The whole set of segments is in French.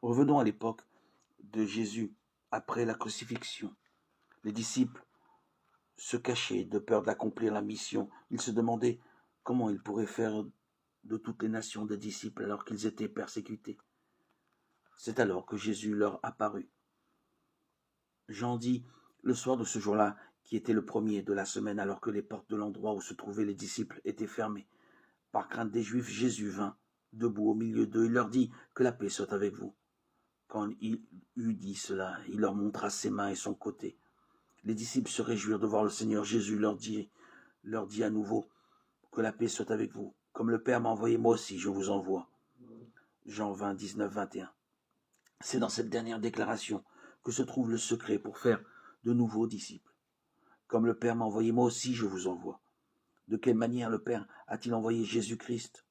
Revenons à l'époque de Jésus, après la crucifixion. Les disciples se cachaient de peur d'accomplir la mission. Ils se demandaient comment ils pourraient faire de toutes les nations des disciples alors qu'ils étaient persécutés. C'est alors que Jésus leur apparut. Jean dit, le soir de ce jour-là, qui était le premier de la semaine, alors que les portes de l'endroit où se trouvaient les disciples étaient fermées. Par crainte des Juifs, Jésus vint, debout au milieu d'eux. Il leur dit, que la paix soit avec vous. Quand il eut dit cela, il leur montra ses mains et son côté. Les disciples se réjouirent de voir le Seigneur. Jésus leur dit à nouveau, que la paix soit avec vous. Comme le Père m'a envoyé, moi aussi je vous envoie. Jean 20, 19, 21. C'est dans cette dernière déclaration que se trouve le secret pour faire de nouveaux disciples. Comme le Père m'a envoyé, moi aussi je vous envoie. De quelle manière le Père a-t-il envoyé Jésus-Christ?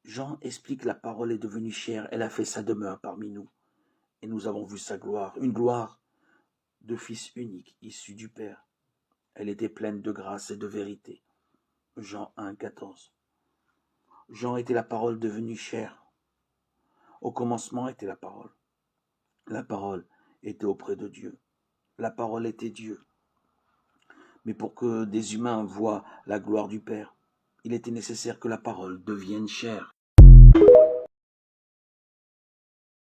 Jean explique, la parole est devenue chair, elle a fait sa demeure parmi nous. Et nous avons vu sa gloire, une gloire de Fils unique, issu du Père. Elle était pleine de grâce et de vérité. Jean 1, 14. Jean était la parole devenue chair. Au commencement était la parole. La parole était auprès de Dieu. La parole était Dieu. Mais pour que des humains voient la gloire du Père, il était nécessaire que la parole devienne chair.